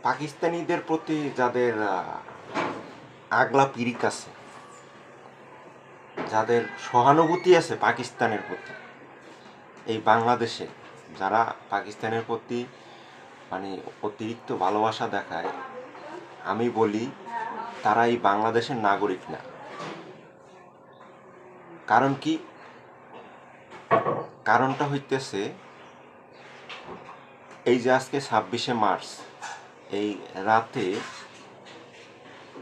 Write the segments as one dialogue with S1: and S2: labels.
S1: পাকিস্তানিদের প্রতি যাদের আগলা পিরিক আছে, যাদের সহানুভূতি আছে পাকিস্তানের প্রতি, এই বাংলাদেশে যারা পাকিস্তানের প্রতি মানে অতিরিক্ত ভালোবাসা দেখায়, আমি বলি তারা এই বাংলাদেশের নাগরিক না। কারণ কি? কারণটা হইতেছে এই যে আজকে 26শে মার্চ এই রাতে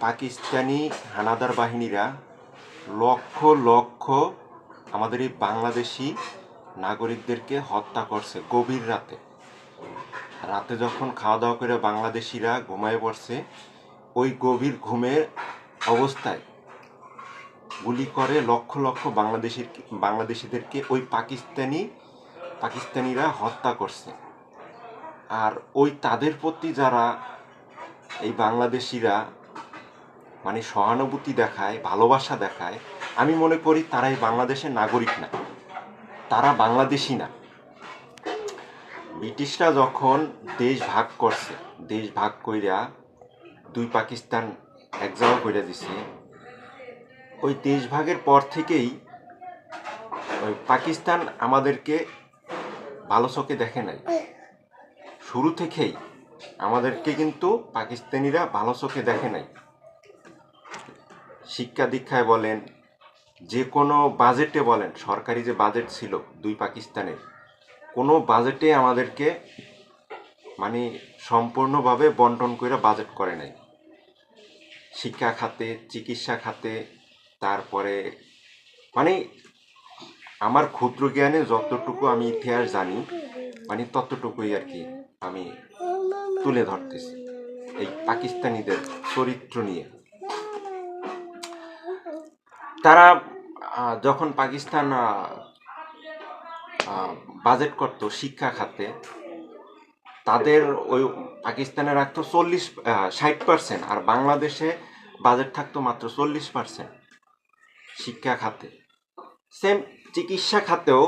S1: পাকিস্তানি হানাদার বাহিনীরা লক্ষ লক্ষ আমাদের এই বাংলাদেশি নাগরিকদেরকে হত্যা করছে গভীর রাতে। রাতে যখন খাওয়া দাওয়া করে বাংলাদেশিরা ঘুমায় পড়ছে, ওই গভীর ঘুমের অবস্থায় গুলি করে লক্ষ লক্ষ বাংলাদেশিদেরকে ওই পাকিস্তানিরা হত্যা করছে। আর ওই তাদের প্রতি যারা এই বাংলাদেশিরা মানে সহানুভূতি দেখায়, ভালোবাসা দেখায়, আমি মনে করি তারা এই বাংলাদেশের নাগরিক না, তারা বাংলাদেশি না। ব্রিটিশরা যখন দেশ ভাগ করছে, দেশ ভাগ কইরা দুই পাকিস্তান এক জায়গা করে দিছে, ওই দেশ ভাগের পর থেকেই ওই পাকিস্তান আমাদেরকে ভালো চোখে দেখে নাই। শুরু থেকেই আমাদেরকে কিন্তু পাকিস্তানিরা ভালো চোখে দেখে নাই। শিক্ষা দীক্ষায় বলেন, যে কোনো বাজেটে বলেন, সরকারি যে বাজেট ছিল দুই পাকিস্তানের, কোনো বাজেটে আমাদেরকে মানে সম্পূর্ণভাবে বন্টন করে বাজেট করে নাই। শিক্ষা খাতে, চিকিৎসা খাতে, তারপরে মানে আমার ক্ষুদ্র জ্ঞানে যতটুকু আমি ইতিহাস জানি মানে ততটুকুই আর কি আমি তুলে ধরতেছি এই পাকিস্তানিদের চরিত্র নিয়ে। তারা যখন পাকিস্তান বাজেট করত শিক্ষা খাতে, তাদের ওই পাকিস্তানে রাখতো 60%, আর বাংলাদেশে বাজেট থাকতো মাত্র 40% শিক্ষা খাতে। সেম চিকিৎসা খাতেও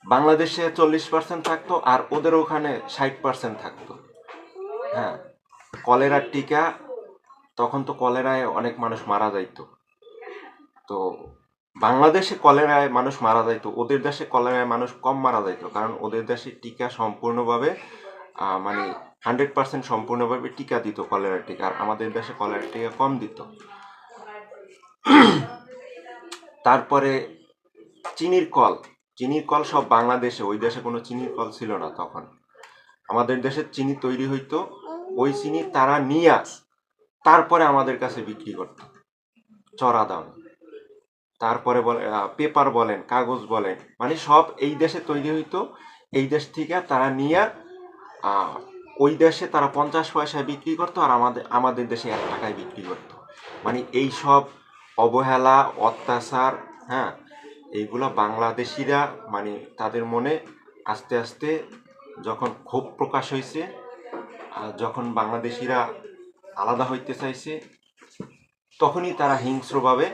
S1: বাংলাদেশে 40% থাকতো আর ওদের ওখানে 60% থাকতো। হ্যাঁ, কলেরার টিকা, তখন তো কলেরায় অনেক মানুষ মারা যাইতো। তো বাংলাদেশে কলেরায় মানুষ মারা যাইতো, ওদের দেশে কলেরায় মানুষ কম মারা যাইতো, কারণ ওদের দেশে টিকা সম্পূর্ণভাবে মানে 100% সম্পূর্ণভাবে টিকা দিত কলেরার টিকা, আর আমাদের দেশে কলেরার টিকা কম দিত। তারপরে চিনির কল সব বাংলাদেশে, ওই দেশে কোনো চিনির কল ছিল না তখন। আমাদের দেশে চিনি তৈরি হইতো, ওই চিনি তারা নিয়ে তারপরে আমাদের কাছে বিক্রি করত চড়া দামে। তারপরে বলে পেপার বলেন, কাগজ বলেন, মানে সব এই দেশে তৈরি হইতো। এই দেশ থেকে তারা নিয়ে ওই দেশে তারা 50 পয়সায় বিক্রি করতো, আর আমাদের দেশে 1 টাকায় বিক্রি করতো। মানে এই সব অবহেলা, অত্যাচার, হ্যাঁ, এইগুলা বাংলাদেশিরা মানে তাদের মনে আস্তে আস্তে যখন ক্ষোভ প্রকাশ হয়েছে, যখন বাংলাদেশিরা আলাদা হইতে চাইছে, তখনই তারা হিংস্রভাবে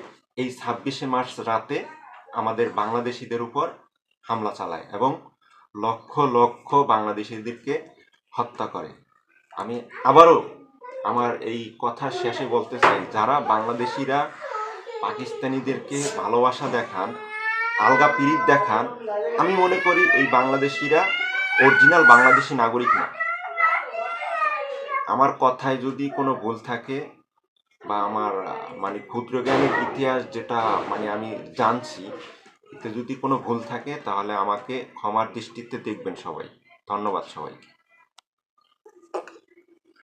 S1: এই 26শে মার্চ রাতে আমাদের বাংলাদেশিদের উপর হামলা চালায় এবং লক্ষ লক্ষ বাংলাদেশিদেরকে হত্যা করে। আমি আবারও আমার এই কথা শেষে বলতে চাই, যারা বাংলাদেশিরা পাকিস্তানিদেরকে ভালোবাসা দেখান, আলগা পিরিত দেখান, আমি মনে করি এই বাংলাদেশিরা অরিজিনাল বাংলাদেশি নাগরিক না। আমার কথায় যদি কোনো ভুল থাকে বা আমার মানে ক্ষুদ্র জ্ঞানের ইতিহাস যেটা মানে আমি জানছি, এতে যদি কোনো ভুল থাকে তাহলে আমাকে ক্ষমার দৃষ্টিতে দেখবেন সবাই। ধন্যবাদ সবাইকে।